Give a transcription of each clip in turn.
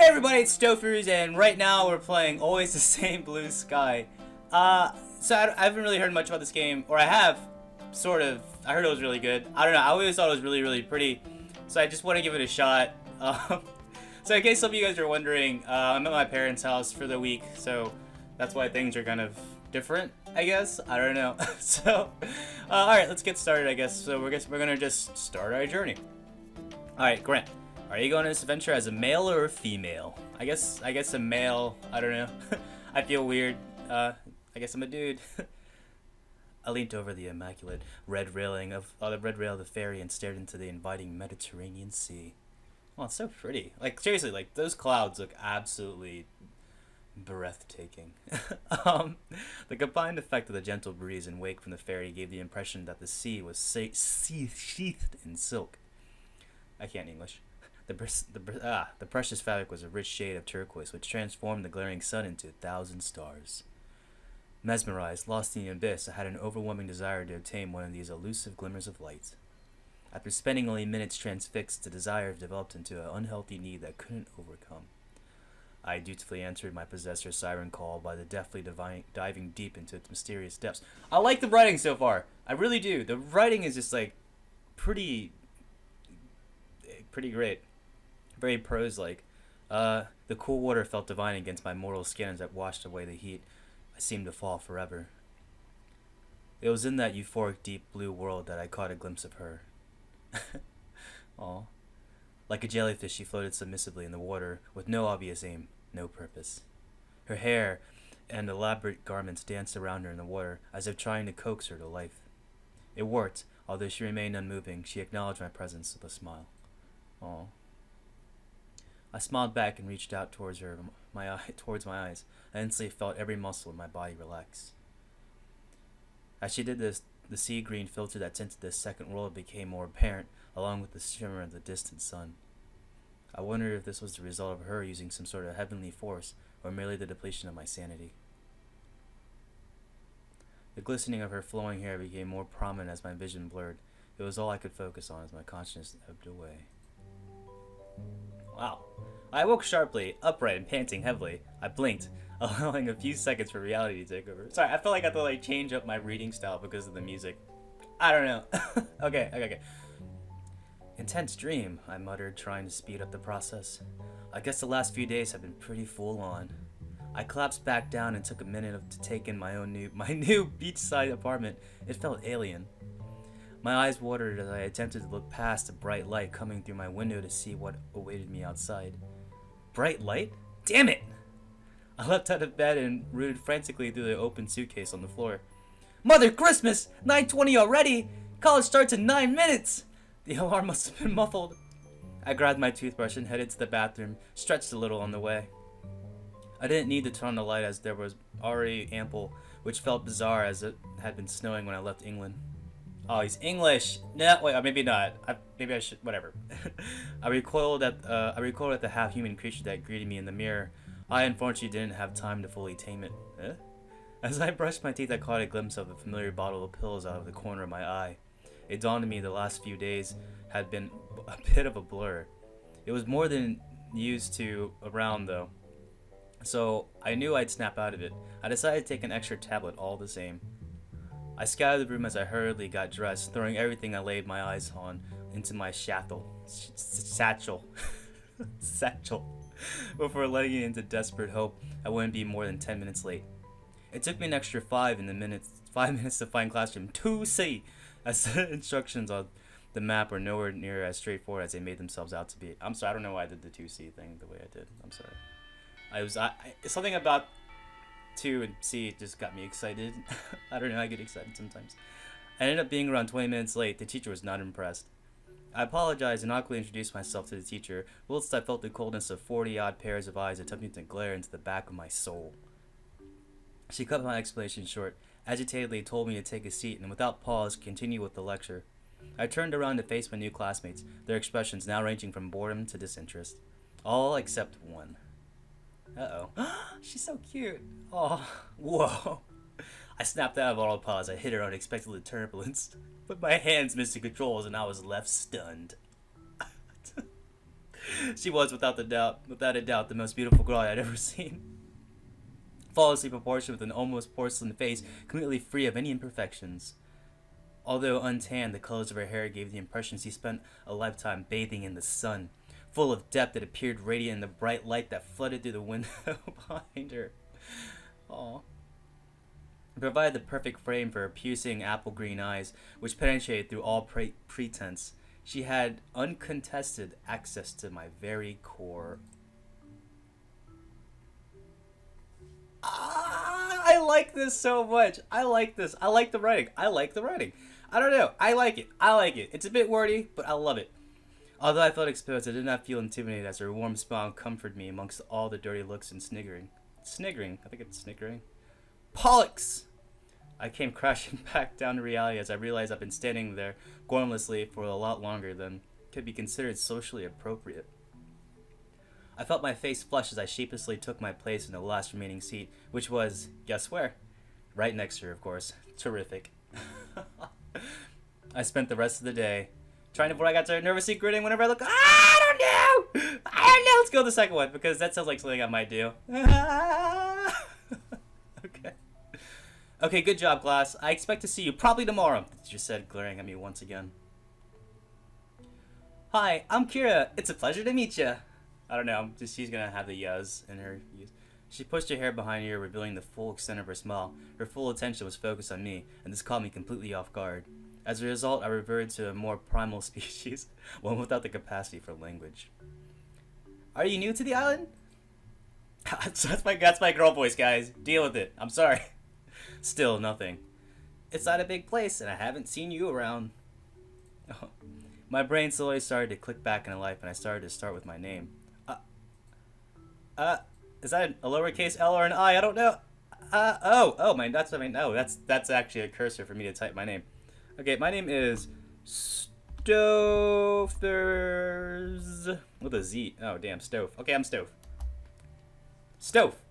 Hey everybody, it's Stophers, and right now we're playing Always the Same Blue Sky. I haven't really heard much about this game, or I have, sort of. I heard it was really good. I don't know, I always thought it was really, really pretty, so I just want to give it a shot. So in case some of you guys are wondering, I'm at my parents' house for the week, so that's why things are kind of different, I guess. I don't know. Alright, let's get started, I guess. So we're gonna just start our journey. Alright, Grant. Are you going on this adventure as a male or a female? I guess a male. I don't know. I feel weird. I guess I'm a dude. I leaned over the immaculate red railing of the red rail of the ferry and stared into the inviting Mediterranean Sea. Oh, it's so pretty. Like seriously, like those clouds look absolutely breathtaking. The combined effect of the gentle breeze and wake from the ferry gave the impression that the sea was sheathed in silk. I can't English. The precious fabric was a rich shade of turquoise, which transformed the glaring sun into 1,000 stars. Mesmerized, lost in the abyss, I had an overwhelming desire to obtain one of these elusive glimmers of light. After spending only minutes transfixed, the desire developed into an unhealthy need that I couldn't overcome. I dutifully answered my possessor's siren call by the deftly diving deep into its mysterious depths. I like the writing so far. I really do. The writing is just like pretty great. Very prose-like. The cool water felt divine against my mortal skin as it washed away the heat. I seemed to fall forever. It was in that euphoric deep blue world that I caught a glimpse of her. Aw. Like a jellyfish, she floated submissively in the water, with no obvious aim, no purpose. Her hair and elaborate garments danced around her in the water, as if trying to coax her to life. It worked. Although she remained unmoving, she acknowledged my presence with a smile. Aw. I smiled back and reached out towards towards my eyes. I instantly felt every muscle in my body relax. As she did this, the sea green filter that tinted this second world became more apparent, along with the shimmer of the distant sun. I wondered if this was the result of her using some sort of heavenly force, or merely the depletion of my sanity. The glistening of her flowing hair became more prominent as my vision blurred. It was all I could focus on as my consciousness ebbed away. Wow. I awoke sharply, upright and panting heavily. I blinked, allowing a few seconds for reality to take over. Sorry, I feel like I have to like change up my reading style because of the music. I don't know. Okay. Intense dream, I muttered, trying to speed up the process. I guess the last few days have been pretty full on. I collapsed back down and took a minute to take in my new beachside apartment. It felt alien. My eyes watered as I attempted to look past the bright light coming through my window to see what awaited me outside. Bright light? Damn it! I leapt out of bed and rooted frantically through the open suitcase on the floor. Mother Christmas! 9:20 already! College starts in 9 minutes! The alarm must have been muffled. I grabbed my toothbrush and headed to the bathroom, stretched a little on the way. I didn't need to turn on the light as there was already ample, which felt bizarre as it had been snowing when I left England. Oh, he's English. No, wait, maybe not. Maybe I should. Whatever. I recoiled at the half-human creature that greeted me in the mirror. I unfortunately didn't have time to fully tame it. Huh? As I brushed my teeth, I caught a glimpse of a familiar bottle of pills out of the corner of my eye. It dawned on me the last few days had been a bit of a blur. It was more than used to around though, so I knew I'd snap out of it. I decided to take an extra tablet all the same. I scoured the room as I hurriedly got dressed, throwing everything I laid my eyes on into my satchel, before letting it into desperate hope I wouldn't be more than 10 minutes late. It took me an extra 5 minutes to find classroom 2C, as the instructions on the map were nowhere near as straightforward as they made themselves out to be. I'm sorry, I don't know why I did the 2C thing the way I did. I'm sorry. Something about 2 and C just got me excited. I don't know, I get excited sometimes. I ended up being around 20 minutes late. The teacher was not impressed. I apologized and awkwardly introduced myself to the teacher, whilst I felt the coldness of 40-odd pairs of eyes attempting to glare into the back of my soul. She cut my explanation short, agitatedly told me to take a seat, and without pause, continued with the lecture. I turned around to face my new classmates, their expressions now ranging from boredom to disinterest. All except one. Uh-oh. She's so cute. Oh, whoa. I snapped out of auto pause. I hit her unexpectedly turbulence, but my hands missed the controls and I was left stunned. She was, without a doubt, the most beautiful girl I had ever seen. Flawlessly proportioned with an almost porcelain face, completely free of any imperfections. Although untanned, the colors of her hair gave the impression she spent a lifetime bathing in the sun. Full of depth, it appeared radiant in the bright light that flooded through the window behind her. Aww. It provided the perfect frame for her piercing apple green eyes, which penetrated through all pretense. She had uncontested access to my very core. I like this so much. I like this. I like the writing. I like the writing. I don't know. I like it. I like it. It's a bit wordy, but I love it. Although I felt exposed, I did not feel intimidated as her warm smile comforted me amongst all the dirty looks and sniggering. Sniggering? I think it's sniggering. Pollux! I came crashing back down to reality as I realized I've been standing there gormlessly for a lot longer than could be considered socially appropriate. I felt my face flush as I sheepishly took my place in the last remaining seat, which was, guess where? Right next to her, of course. Terrific. I spent the rest of the day trying to, before I got to nervously grinning whenever I look. I don't know! Let's go to the second one, because that sounds like something I might do. Okay. Okay, good job, class. I expect to see you probably tomorrow, the teacher said, glaring at me once again. Hi, I'm Kira. It's a pleasure to meet you. I don't know, she's gonna have the yes in her. She pushed her hair behind her, revealing the full extent of her smile. Her full attention was focused on me, and this caught me completely off guard. As a result, I reverted to a more primal species, one without the capacity for language. Are you new to the island? That's my girl voice, guys. Deal with it. I'm sorry. Still, nothing. It's not a big place, and I haven't seen you around. Oh. My brain slowly started to click back into life, and I started to start with my name. Is that a lowercase L or an I? I don't know. That's what I mean. No, that's actually a cursor for me to type my name. Okay, my name is Stophers with a Z. Oh, damn, Stophe. Okay, I'm Stophe. Stophe.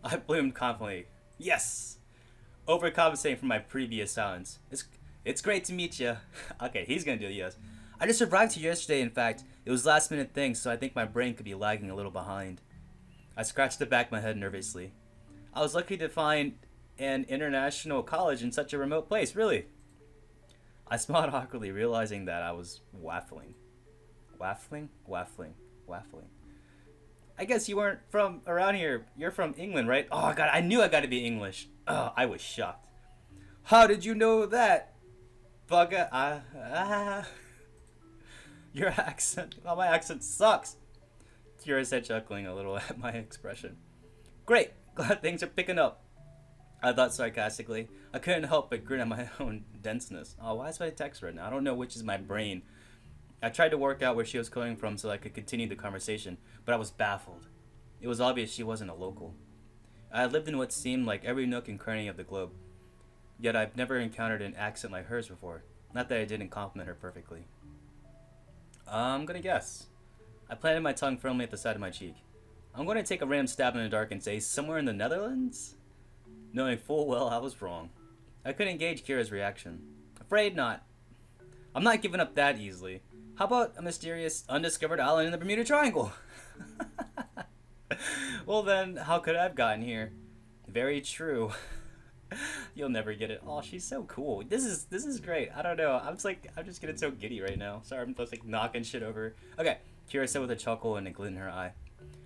I bloomed confidently. Yes. Overcompensating for my previous silence. It's great to meet you. Okay, he's gonna do the yes. I just arrived here yesterday, in fact. It was last minute thing, so I think my brain could be lagging a little behind. I scratched the back of my head nervously. I was lucky to find an international college in such a remote place, really. I smiled awkwardly, realizing that I was waffling. Waffling? I guess you weren't from around here. You're from England, right? Oh, God, I knew I got to be English. Oh, I was shocked. How did you know that? Bugger. Your accent. Oh, my accent sucks. Kira said, chuckling a little at my expression. Great. Glad things are picking up. I thought sarcastically. I couldn't help but grin at my own denseness. Oh, why is my text right now? I don't know which is my brain. I tried to work out where she was coming from so I could continue the conversation, but I was baffled. It was obvious she wasn't a local. I had lived in what seemed like every nook and cranny of the globe, yet I've never encountered an accent like hers before. Not that I didn't compliment her perfectly. I'm gonna guess. I planted my tongue firmly at the side of my cheek. I'm gonna take a random stab in the dark and say somewhere in the Netherlands? Knowing full well I was wrong. I couldn't gauge Kira's reaction. Afraid not. I'm not giving up that easily. How about a mysterious, undiscovered island in the Bermuda Triangle? Well then, how could I have gotten here? Very true. You'll never get it. Oh, she's so cool. This is great. I don't know. I'm just getting so giddy right now. Sorry, I'm just like knocking shit over. Okay, Kira said with a chuckle and a glint in her eye.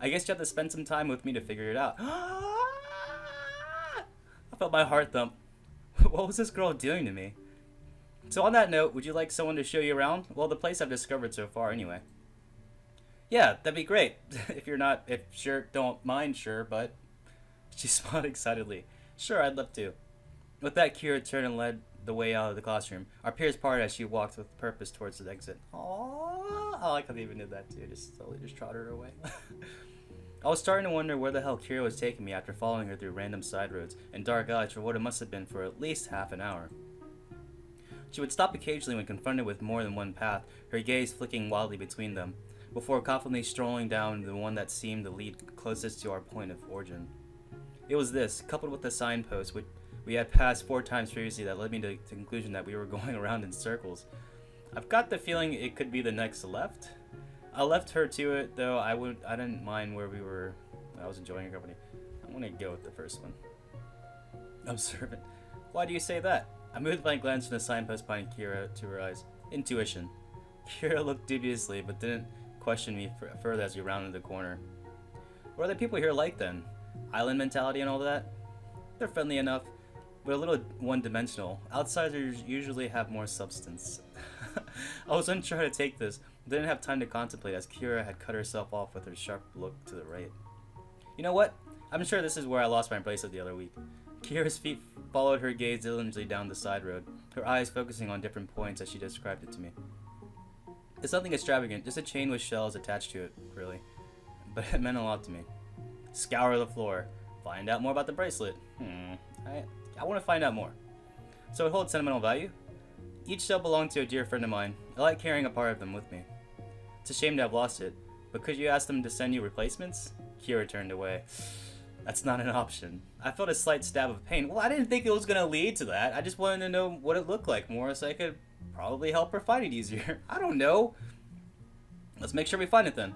I guess you have to spend some time with me to figure it out. I felt my heart thump. What was this girl doing to me? So on that note, would you like someone to show you around? Well, the place I've discovered so far anyway. Yeah, that'd be great. Don't mind, sure, but... She smiled excitedly. Sure, I'd love to. With that, Kira turned and led the way out of the classroom. Our peers parted as she walked with purpose towards the exit. Aww, I like how they even did that too. Just slowly just trotted her away. I was starting to wonder where the hell Kira was taking me after following her through random side roads and dark alleys for what it must have been for at least half an hour. She would stop occasionally when confronted with more than one path, her gaze flicking wildly between them, before confidently strolling down the one that seemed to lead closest to our point of origin. It was this, coupled with the signpost, which we had passed 4 times previously, that led me to the conclusion that we were going around in circles. I've got the feeling it could be the next left. I left her to it, though. I didn't mind where we were. I was enjoying her company. I'm gonna go with the first one. Observant. Why do you say that? I moved my glance from the signpost behind Kira to her eyes. Intuition. Kira looked dubiously, but didn't question me further as we rounded the corner. What are the people here like then? Island mentality and all that? They're friendly enough, but a little one-dimensional. Outsiders usually have more substance. I was unsure how to take this, but didn't have time to contemplate as Kira had cut herself off with her sharp look to the right. You know what? I'm sure this is where I lost my bracelet the other week. Kira's feet followed her gaze diligently down the side road, her eyes focusing on different points as she described it to me. It's nothing extravagant, just a chain with shells attached to it, really. But it meant a lot to me. Scour the floor. Find out more about the bracelet. I want to find out more. So it holds sentimental value? Each shell belonged to a dear friend of mine. I like carrying a part of them with me. It's a shame to have lost it, but could you ask them to send you replacements? Kira turned away. That's not an option. I felt a slight stab of pain. Well, I didn't think it was going to lead to that. I just wanted to know what it looked like more so I could probably help her find it easier. I don't know. Let's make sure we find it then.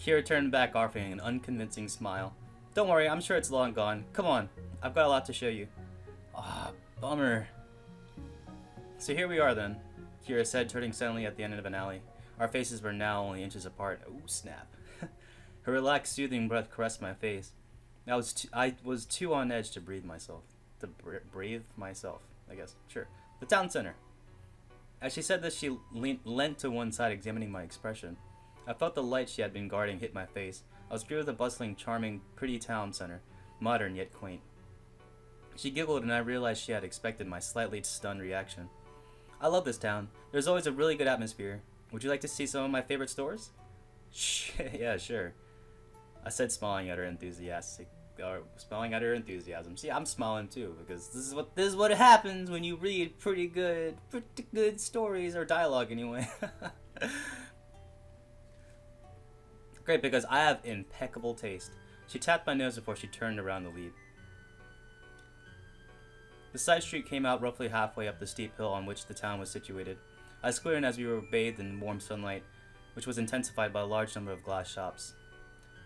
Kira turned back, offering an unconvincing smile. Don't worry, I'm sure it's long gone. Come on, I've got a lot to show you. Ah, bummer. So here we are then, Kira said, turning suddenly at the end of an alley. Our faces were now only inches apart. Ooh, snap. Her relaxed, soothing breath caressed my face. I was too on edge to breathe myself. Breathe myself, I guess. Sure. The town center. As she said this, she leant to one side, examining my expression. I felt the light she had been guarding hit my face. I was greeted with a bustling, charming, pretty town center, modern yet quaint. She giggled, and I realized she had expected my slightly stunned reaction. I love this town. There's always a really good atmosphere. Would you like to see some of my favorite stores? Yeah, sure. I said, smiling at her enthusiasm. See, I'm smiling too, because this is what happens when you read pretty good stories, or dialogue anyway. Great, because I have impeccable taste. She tapped my nose before she turned around to leave. The side street came out roughly halfway up the steep hill on which the town was situated. I squinted as we were bathed in warm sunlight, which was intensified by a large number of glass shops.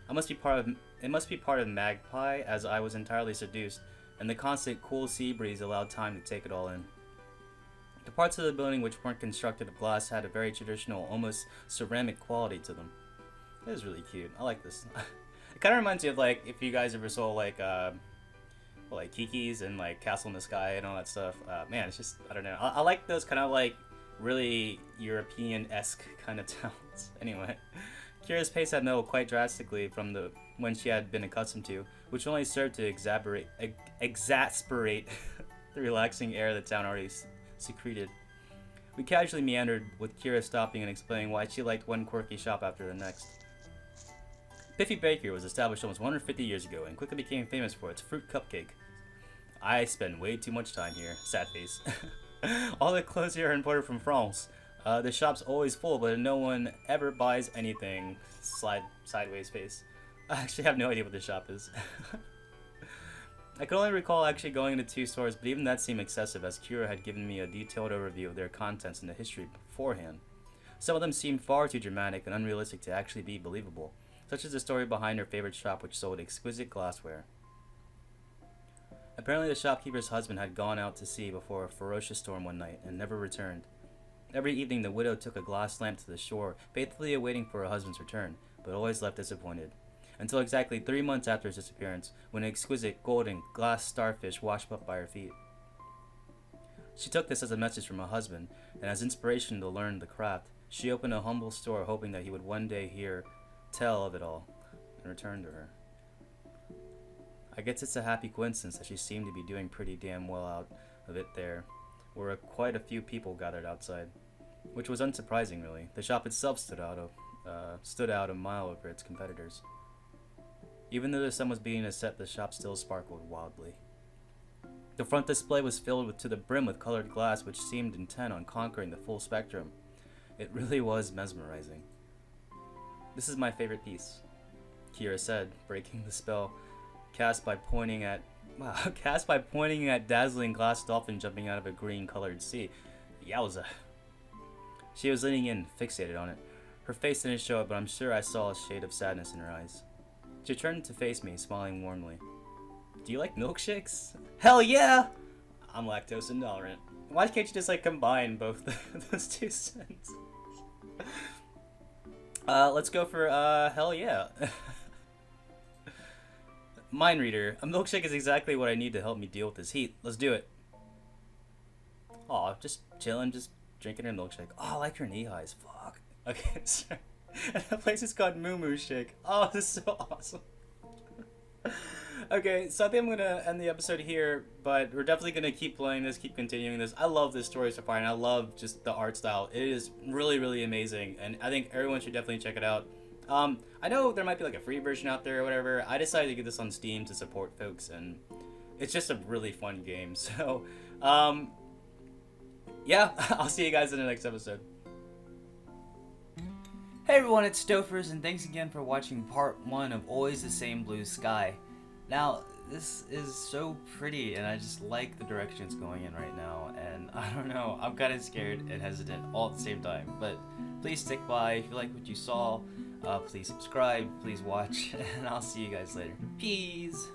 It must be part of Magpie, as I was entirely seduced, and the constant cool sea breeze allowed time to take it all in. The parts of the building which weren't constructed of glass had a very traditional, almost ceramic quality to them. It was really cute. I like this. It kind of reminds me of, like, if you guys ever saw like Kiki's and like Castle in the Sky and all that stuff. Man, it's just, I don't know. I like those kind of like really European-esque kind of towns. Anyway, Kira's pace had mellowed quite drastically from the when she had been accustomed to, which only served to exasperate the relaxing air the town already secreted. We casually meandered, with Kira stopping and explaining why she liked one quirky shop after the next. Biffy Bakery was established almost 150 years ago and quickly became famous for its fruit cupcake. I spend way too much time here. Sad face. All the clothes here are imported from France. The shop's always full, but no one ever buys anything. Sideways face. I actually have no idea what this shop is. I could only recall actually going into 2 stores, but even that seemed excessive, as Kira had given me a detailed overview of their contents and the history beforehand. Some of them seemed far too dramatic and unrealistic to actually be believable, such as the story behind her favorite shop, which sold exquisite glassware. Apparently the shopkeeper's husband had gone out to sea before a ferocious storm one night and never returned. Every evening the widow took a glass lamp to the shore, faithfully awaiting for her husband's return, but always left disappointed. Until exactly 3 months after his disappearance, when an exquisite golden glass starfish washed up by her feet. She took this as a message from her husband, and as inspiration to learn the craft, she opened a humble store hoping that he would one day hear tell of it all, and return to her. I guess it's a happy coincidence that she seemed to be doing pretty damn well out of it there, where quite a few people gathered outside, which was unsurprising really. The shop itself stood out a mile over its competitors. Even though the sun was beginning to set, the shop still sparkled wildly. The front display was filled to the brim with colored glass, which seemed intent on conquering the full spectrum. It really was mesmerizing. This is my favorite piece, Kira said, breaking the spell cast by pointing at dazzling glass dolphin jumping out of a green-colored sea. Yowza. She was leaning in, fixated on it, Her face didn't show it, but I'm sure I saw a shade of sadness in her eyes. She turned to face me, smiling warmly. Do you like milkshakes? Hell yeah! I'm lactose intolerant. Why can't you just like combine both those two sentences? Let's go for hell yeah. Mind reader. A milkshake is exactly what I need to help me deal with this heat. Let's do it. Aw, just chilling, just drinking a milkshake. Oh, I like her knee highs. Fuck. Okay, sorry. The place is called Moo Moo Shake. Oh, this is so awesome. Okay, so I think I'm gonna end the episode here, but we're definitely gonna keep playing this, keep continuing this. I love this story so far, and I love just the art style. It is really, really amazing, and I think everyone should definitely check it out. I know there might be like a free version out there or whatever. I decided to get this on Steam to support folks, and it's just a really fun game. So, yeah, I'll see you guys in the next episode. Hey everyone, it's Stophers, and thanks again for watching part 1 of Always the Same Blue Sky. Now, this is so pretty, and I just like the direction it's going in right now, and I don't know, I'm kind of scared and hesitant all at the same time, but please stick by. If you like what you saw, please subscribe, please watch, and I'll see you guys later. Peace!